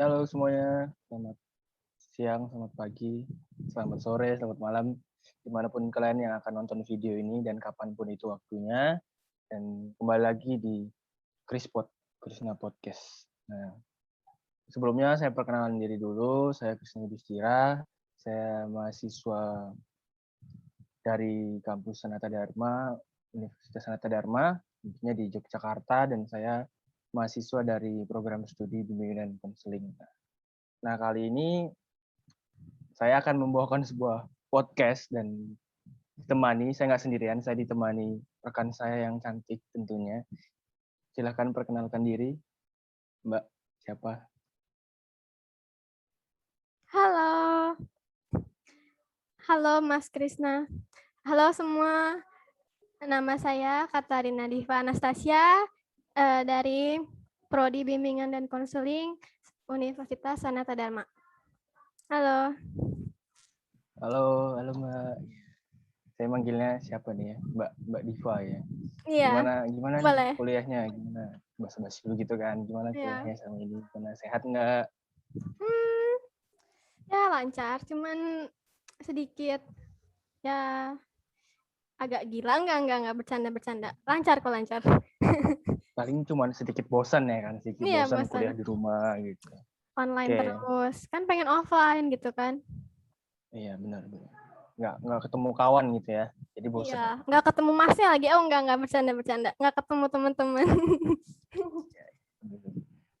Halo semuanya, selamat siang, selamat pagi, selamat sore, selamat malam, dimanapun kalian yang akan nonton video ini dan kapanpun itu waktunya. Dan kembali lagi di Krisna Podcast. Nah, sebelumnya saya perkenalkan diri dulu, saya Krisna Yudhistira, saya mahasiswa dari kampus Sanata Dharma, Universitas Sanata Dharma, tentunya di Yogyakarta, dan saya mahasiswa dari program studi bimbingan dan konseling. Nah, kali ini saya akan membawakan sebuah podcast dan saya nggak sendirian, saya ditemani rekan saya yang cantik tentunya. Silahkan perkenalkan diri, Mbak. Siapa? Halo, halo Mas Krisna. Halo semua, nama saya Katarina Diva Anastasia dari Prodi Bimbingan dan Konseling Universitas Sanata Dharma. Halo. Halo Mbak. Saya manggilnya siapa nih ya? Mbak Diva ya. Iya, Gimana nih boleh. kuliahnya? Gimana? Basa-basi dulu gitu kan. Gimana Iya. kuliahnya sama ini? Gimana, sehat nggak? Ya lancar, cuman sedikit ya agak gila enggak bercanda-bercanda. Lancar kok lancar. Paling cuma sedikit bosan ya kan, sedikit Iya, bosan bosan. kuliah di rumah gitu. Online Oke. terus. Kan pengen offline gitu kan. Iya, benar. Nggak ketemu kawan gitu ya. Jadi bosan. Iya, nggak ketemu masnya lagi. Oh, nggak bercanda-bercanda. Nggak ketemu teman-teman.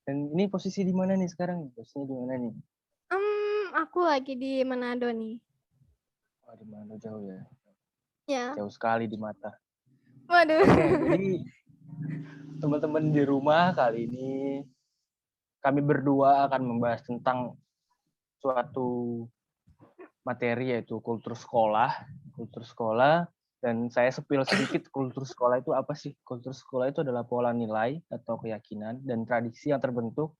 Dan ini posisi di mana nih sekarang? Posisinya di mana nih? Aku lagi di Manado nih. Oh, di mana jauh ya? Ya, Jauh sekali di mata. waduh. Oke, jadi teman-teman di rumah kali ini kami berdua akan membahas tentang suatu materi yaitu kultur sekolah. Kultur sekolah, dan saya sepil sedikit kultur sekolah itu apa sih? Kultur sekolah itu adalah pola nilai atau keyakinan dan tradisi yang terbentuk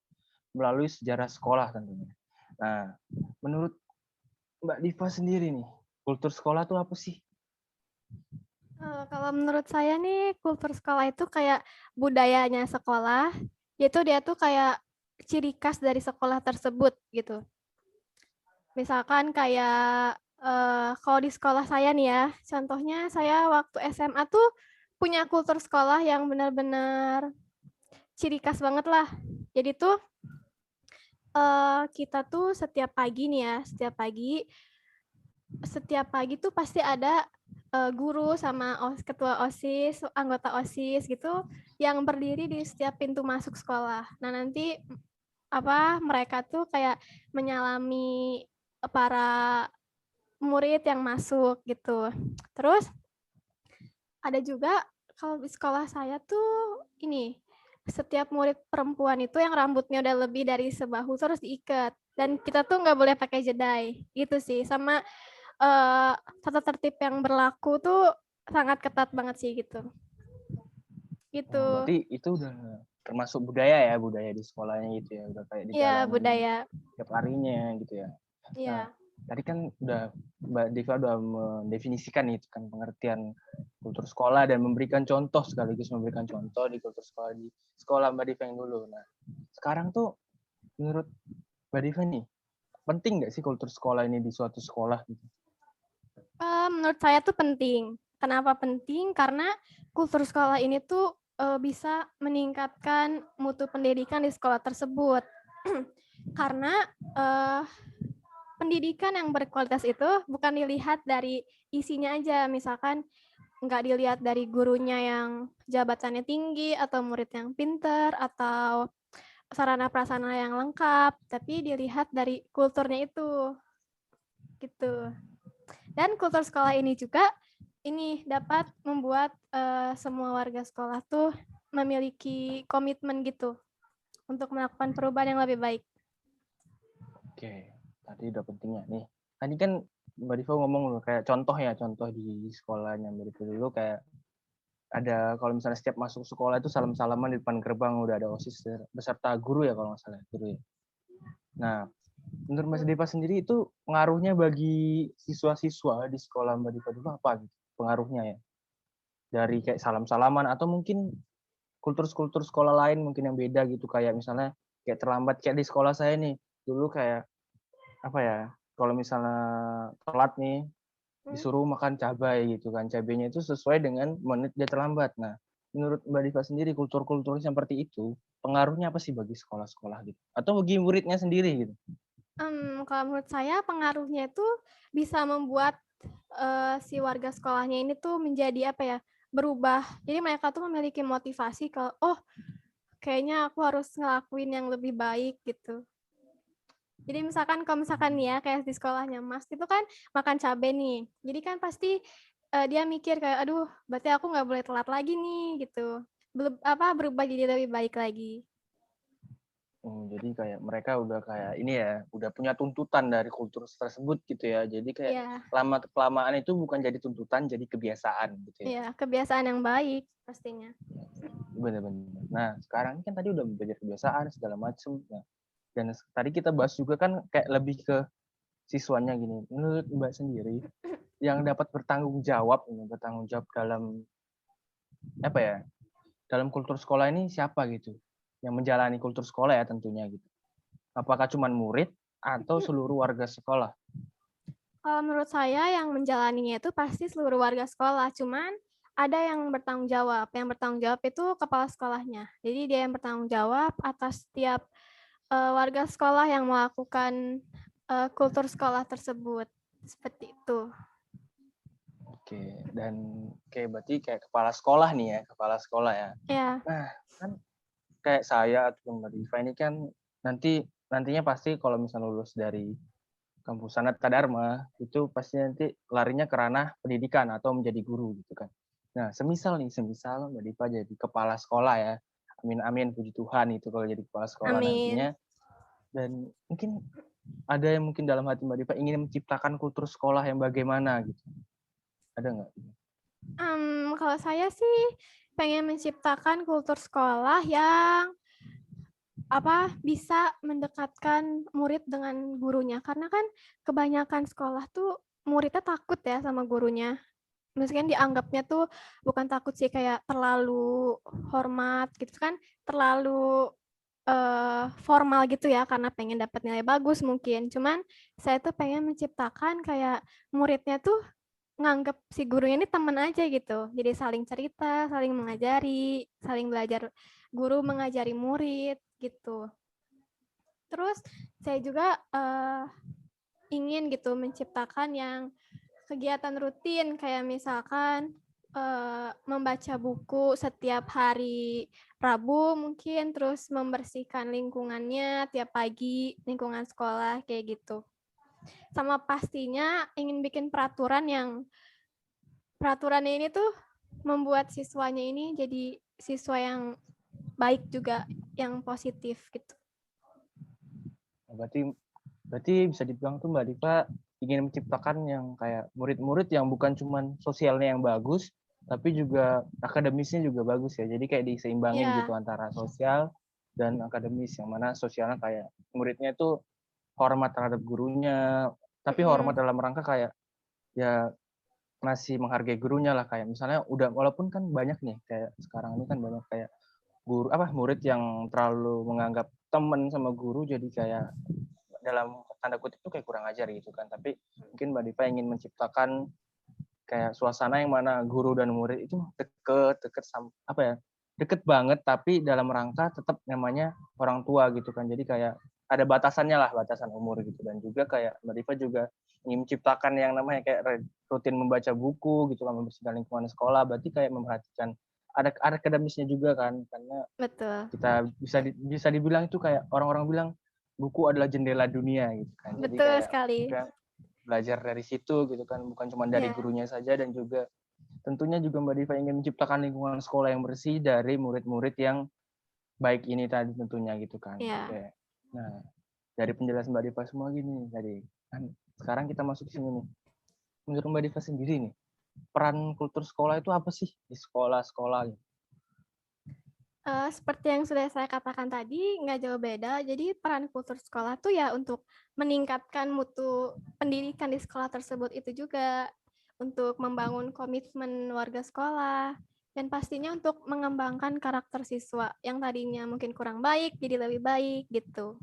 melalui sejarah sekolah tentunya. Nah, menurut Mbak Diva sendiri nih, kultur sekolah itu apa sih? Kalau menurut saya nih, kultur sekolah itu kayak budayanya sekolah, yaitu dia tuh kayak ciri khas dari sekolah tersebut gitu. Misalkan kayak kalau di sekolah saya nih ya, contohnya saya waktu SMA tuh punya kultur sekolah yang benar-benar ciri khas banget lah. Jadi tuh kita tuh setiap pagi nih ya, setiap pagi tuh pasti ada guru sama ketua OSIS, anggota OSIS gitu yang berdiri di setiap pintu masuk sekolah. Nah, nanti mereka tuh kayak menyalami para murid yang masuk gitu. Terus ada juga kalau di sekolah saya tuh ini setiap murid perempuan itu yang rambutnya udah lebih dari sebahu terus diikat dan kita tuh nggak boleh pakai jedai gitu sih. Sama tata tertib yang berlaku tuh sangat ketat banget sih gitu. Gitu. Oh, berarti itu udah termasuk budaya ya, budaya di sekolahnya gitu ya, udah kayak Iya, dijalanin budaya. tiap harinya gitu ya. Nah, Iya. tadi kan Mbak Diva udah mendefinisikan itu kan pengertian kultur sekolah dan memberikan contoh, sekaligus memberikan contoh di kultur sekolah di sekolah Mbak Diva yang dulu. Nah, sekarang tuh menurut Mbak Diva nih, penting nggak sih kultur sekolah ini di suatu sekolah? Menurut saya tuh penting. Kenapa penting? Karena kultur sekolah ini tuh bisa meningkatkan mutu pendidikan di sekolah tersebut. Karena pendidikan yang berkualitas itu bukan dilihat dari isinya aja. Misalkan nggak dilihat dari gurunya yang jabatannya tinggi atau murid yang pinter atau sarana prasarana yang lengkap, tapi dilihat dari kulturnya itu gitu. Dan kultur sekolah ini juga ini dapat membuat semua warga sekolah tuh memiliki komitmen gitu untuk melakukan perubahan yang lebih baik. Oke, tadi udah pentingnya nih. Tadi kan Mbak Diva ngomong kayak contoh di sekolahnya Mbak Diva dulu kayak ada kalau misalnya setiap masuk sekolah itu salam-salaman di depan gerbang udah ada OSIS beserta guru ya kalau nggak salah guru ya. Nah, menurut Mas Diva sendiri itu pengaruhnya bagi siswa-siswa di sekolah Mbak Diva dulu apa gitu? Pengaruhnya ya? Dari kayak salam-salaman atau mungkin kultur-kultur sekolah lain mungkin yang beda gitu kayak misalnya kayak terlambat kayak di sekolah saya nih. Dulu kayak apa ya, kalau misalnya telat nih disuruh makan cabai gitu kan. Cabainya itu sesuai dengan menit dia terlambat. Nah, menurut Mbak Diva sendiri kultur-kultur seperti itu pengaruhnya apa sih bagi sekolah-sekolah gitu? Atau bagi muridnya sendiri gitu? Kalau menurut saya pengaruhnya itu bisa membuat si warga sekolahnya ini tuh menjadi apa ya, berubah. Jadi mereka tuh memiliki motivasi kalau, oh kayaknya aku harus ngelakuin yang lebih baik gitu. Jadi misalkan kalau misalkan nih ya kayak di sekolahnya Mas itu kan makan cabai nih. Jadi kan pasti dia mikir kayak, aduh berarti aku nggak boleh telat lagi nih gitu. Berubah jadi lebih baik lagi. Jadi kayak mereka udah kayak ini ya, udah punya tuntutan dari kultur tersebut gitu ya. Jadi kayak Iya, lama-kelamaan itu bukan jadi tuntutan, jadi kebiasaan gitu ya. iya, kebiasaan yang baik pastinya. Bener-bener. Nah, sekarang kan tadi udah belajar kebiasaan segala macem. Nah, dan tadi kita bahas juga kan kayak lebih ke siswanya gini. Menurut Mbak sendiri, yang dapat bertanggung jawab dalam apa ya, dalam kultur sekolah ini siapa gitu? Yang menjalani kultur sekolah ya tentunya gitu. Apakah cuma murid atau seluruh warga sekolah? Kalau menurut saya yang menjalaninya itu pasti seluruh warga sekolah, cuman ada yang bertanggung jawab. Yang bertanggung jawab itu kepala sekolahnya. Jadi dia yang bertanggung jawab atas setiap warga sekolah yang melakukan kultur sekolah tersebut. Seperti itu. Oke, dan berarti kayak kepala sekolah nih ya, kepala sekolah ya. Ya, Nah, kan kayak saya atau Mbak Diva ini kan nantinya pasti kalau misalnya lulus dari kampus Sanata Dharma itu pasti nanti larinya ke ranah pendidikan atau menjadi guru gitu kan. Nah, semisal Mbak Diva jadi kepala sekolah ya. Amin amin puji Tuhan itu kalau jadi kepala sekolah amin. nantinya. Dan mungkin ada yang mungkin dalam hati Mbak Diva ingin menciptakan kultur sekolah yang bagaimana gitu. Ada nggak? Kalau saya sih pengen menciptakan kultur sekolah yang bisa mendekatkan murid dengan gurunya, karena kan kebanyakan sekolah tuh muridnya takut ya sama gurunya. Mungkin dianggapnya tuh bukan takut sih, kayak terlalu hormat gitu kan, terlalu formal gitu ya karena pengen dapat nilai bagus mungkin. Cuman saya tuh pengen menciptakan kayak muridnya tuh nganggap si gurunya ini teman aja gitu. Jadi saling cerita, saling mengajari, saling belajar, guru mengajari murid gitu. Terus saya juga ingin gitu menciptakan yang kegiatan rutin kayak misalkan membaca buku setiap hari Rabu mungkin, terus membersihkan lingkungannya tiap pagi, lingkungan sekolah kayak gitu. Sama pastinya ingin bikin peraturan ini tuh membuat siswanya ini jadi siswa yang baik juga, yang positif gitu. Berarti berarti bisa dibilang tuh Mbak Diva ingin menciptakan yang kayak murid-murid yang bukan cuman sosialnya yang bagus, tapi juga akademisnya juga bagus ya. Jadi kayak diseimbangin Ya, gitu antara sosial dan akademis, yang mana sosialnya kayak muridnya itu hormat terhadap gurunya, tapi hormat dalam rangka kayak ya masih menghargai gurunya lah, kayak misalnya udah walaupun kan banyak nih kayak sekarang ini kan banyak kayak murid yang terlalu menganggap teman sama guru, jadi kayak dalam tanda kutip itu kayak kurang ajar gitu kan. Tapi mungkin Mbak Diva ingin menciptakan kayak suasana yang mana guru dan murid itu deket apa ya, deket banget tapi dalam rangka tetap namanya orang tua gitu kan. Jadi kayak ada batasannya lah, batasan umur gitu. Dan juga kayak Mbak Diva juga ingin menciptakan yang namanya kayak rutin membaca buku gitu kan, membersihkan lingkungan sekolah. Berarti kayak memperhatikan ada akademisnya juga kan, karena betul. kita bisa dibilang itu kayak orang-orang bilang buku adalah jendela dunia gitu kan. Jadi Betul kayak sekali. kita belajar dari situ gitu kan, bukan cuma dari Ya. gurunya saja. Dan juga tentunya juga Mbak Diva ingin menciptakan lingkungan sekolah yang bersih dari murid-murid yang baik ini tadi tentunya gitu kan. Ya. Oke. Nah, dari penjelasan Mbak Diva semua gini tadi kan, sekarang kita masuk ke sini nih. Menurut Mbak Diva sendiri nih, peran kultur sekolah itu apa sih di sekolah-sekolah gitu? Seperti yang sudah saya katakan tadi, nggak jauh beda. Jadi peran kultur sekolah tuh ya untuk meningkatkan mutu pendidikan di sekolah tersebut itu juga, untuk membangun komitmen warga sekolah, dan pastinya untuk mengembangkan karakter siswa yang tadinya mungkin kurang baik jadi lebih baik gitu.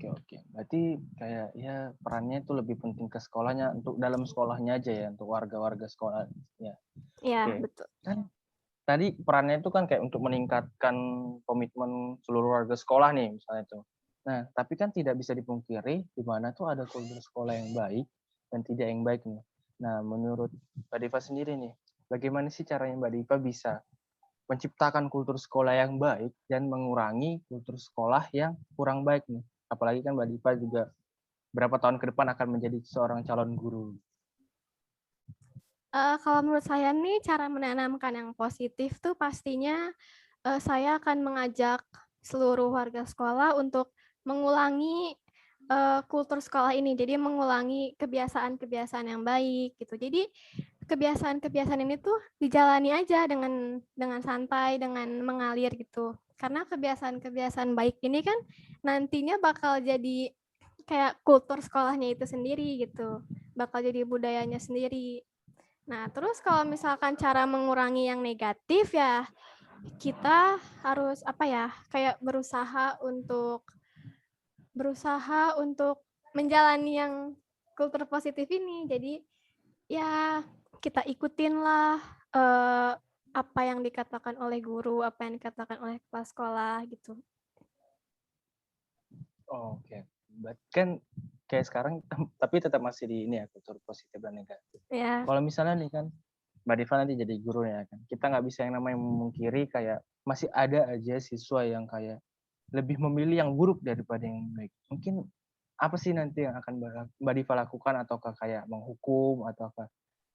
Oke. Berarti kayak ya perannya itu lebih penting ke sekolahnya, untuk dalam sekolahnya aja ya, untuk warga-warga sekolah ya. Ya, Oke. betul. Kan tadi perannya itu kan kayak untuk meningkatkan komitmen seluruh warga sekolah nih misalnya itu. Nah, tapi kan tidak bisa dipungkiri di mana tuh ada kultur sekolah yang baik dan tidak yang baik nih. Nah, menurut Mbak Diva sendiri nih, bagaimana sih caranya Mbak Diva bisa menciptakan kultur sekolah yang baik dan mengurangi kultur sekolah yang kurang baik nih? Apalagi kan Mbak Diva juga berapa tahun ke depan akan menjadi seorang calon guru. Kalau menurut saya nih cara menanamkan yang positif tuh pastinya saya akan mengajak seluruh warga sekolah untuk mengulangi kultur sekolah ini. Jadi mengulangi kebiasaan-kebiasaan yang baik gitu. Jadi kebiasaan-kebiasaan ini tuh dijalani aja dengan santai, dengan mengalir gitu. Karena kebiasaan-kebiasaan baik ini kan nantinya bakal jadi kayak kultur sekolahnya itu sendiri gitu. Bakal jadi budayanya sendiri. Nah, terus kalau misalkan cara mengurangi yang negatif ya kita harus kayak berusaha untuk menjalani yang kultur positif ini. Jadi ya kita ikutinlah apa yang dikatakan oleh guru, apa yang dikatakan oleh kepala sekolah gitu. Oke. Kan kayak sekarang tapi tetap masih di ini ya, kultur positif dan negatif. Ya. Kalau misalnya nih kan Mbak Diva nanti jadi guru ya kan, kita nggak bisa yang namanya memungkiri kayak masih ada aja siswa yang kayak lebih memilih yang buruk daripada yang baik. Mungkin apa sih nanti yang akan Mbak Diva lakukan, ataukah kayak menghukum, ataukah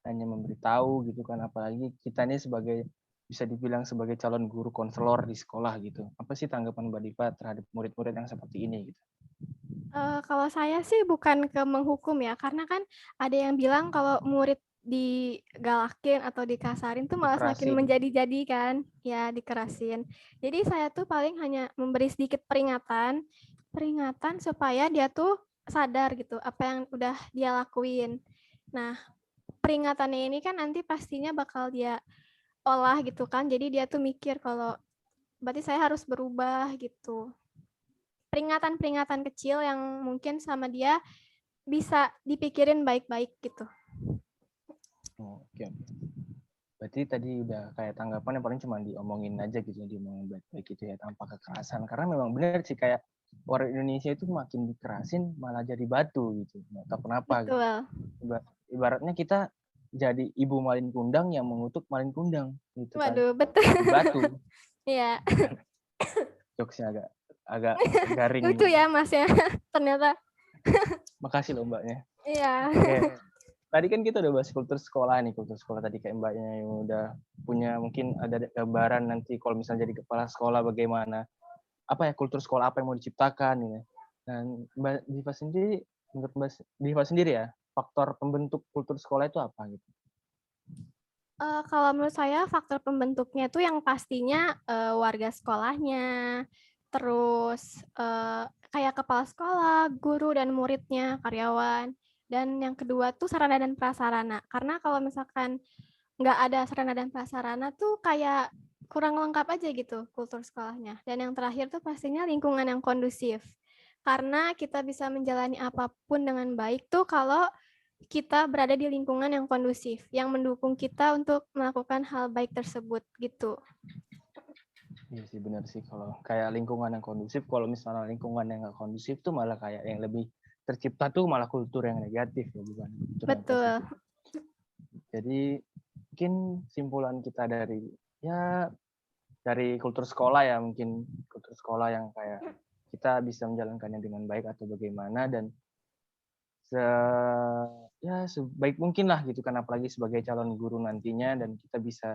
hanya memberitahu gitu kan, apalagi kita ini sebagai bisa dibilang sebagai calon guru konselor di sekolah gitu. Apa sih tanggapan Mbak Diva terhadap murid-murid yang seperti ini gitu? Kalau saya sih bukan ke menghukum ya, karena kan ada yang bilang kalau murid digalakin atau dikasarin tuh malah semakin Dikerasin. menjadi-jadi kan, ya dikerasin. Jadi saya tuh paling hanya memberi sedikit peringatan supaya dia tuh sadar gitu apa yang udah dia lakuin. Nah, peringatannya ini kan nanti pastinya bakal dia olah gitu kan, jadi dia tuh mikir kalau berarti saya harus berubah gitu. Peringatan-peringatan kecil yang mungkin sama dia bisa dipikirin baik-baik gitu. Oke. Berarti tadi udah kayak tanggapan yang paling cuma diomongin aja gitu, diomongin baik-baik gitu ya, tanpa kekerasan. Karena memang benar sih kayak orang Indonesia itu makin dikerasin malah jadi batu gitu. Nggak tahu kenapa gitu. Betul. Ibaratnya kita jadi ibu malin kundang yang mengutuk malin kundang gitu kan. Waduh, betul. Jadi batu. Iya. Jokesnya agak garing. Lucu ya Mas ya. Ternyata. Makasih loh Mbaknya. Iya. Oke. Tadi kan kita udah bahas kultur sekolah nih, kultur sekolah tadi kayak Mbaknya yang udah punya mungkin ada gambaran nanti kalau misalnya jadi kepala sekolah bagaimana, apa ya kultur sekolah apa yang mau diciptakan gitu. Dan Mbak Diva sendiri, menurut Mbak Diva sendiri ya, faktor pembentuk kultur sekolah itu apa gitu? Kalau menurut saya faktor pembentuknya itu yang pastinya warga sekolahnya, terus kayak kepala sekolah, guru dan muridnya, karyawan. Dan yang kedua tuh sarana dan prasarana. Karena kalau misalkan nggak ada sarana dan prasarana tuh kayak kurang lengkap aja gitu kultur sekolahnya. Dan yang terakhir tuh pastinya lingkungan yang kondusif. Karena kita bisa menjalani apapun dengan baik tuh kalau kita berada di lingkungan yang kondusif, yang mendukung kita untuk melakukan hal baik tersebut gitu. Iya sih benar sih, kalau kayak lingkungan yang kondusif, kalau misalnya lingkungan yang nggak kondusif tuh malah kayak yang lebih tercipta tuh malah kultur yang negatif ya, bukan kultur yang Betul. positif. Jadi mungkin simpulan kita dari kultur sekolah ya, mungkin kultur sekolah yang kayak kita bisa menjalankannya dengan baik atau bagaimana, dan sebaik mungkin lah gitu kan, apalagi sebagai calon guru nantinya, dan kita bisa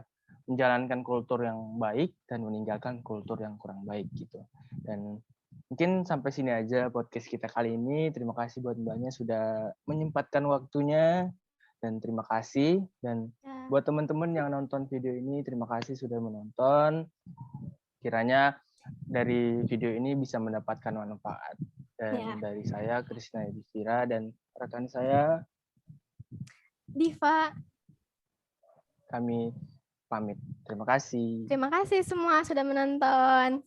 menjalankan kultur yang baik dan meninggalkan kultur yang kurang baik gitu. Dan mungkin sampai sini aja podcast kita kali ini. Terima kasih buat Mbaknya sudah menyempatkan waktunya, dan terima kasih. Dan buat teman-teman yang nonton video ini, terima kasih sudah menonton. Kiranya dari video ini bisa mendapatkan manfaat. Dan dari saya, Krisna Yudhistira, dan rekan saya, Diva. kami pamit. Terima kasih. Terima kasih semua sudah menonton.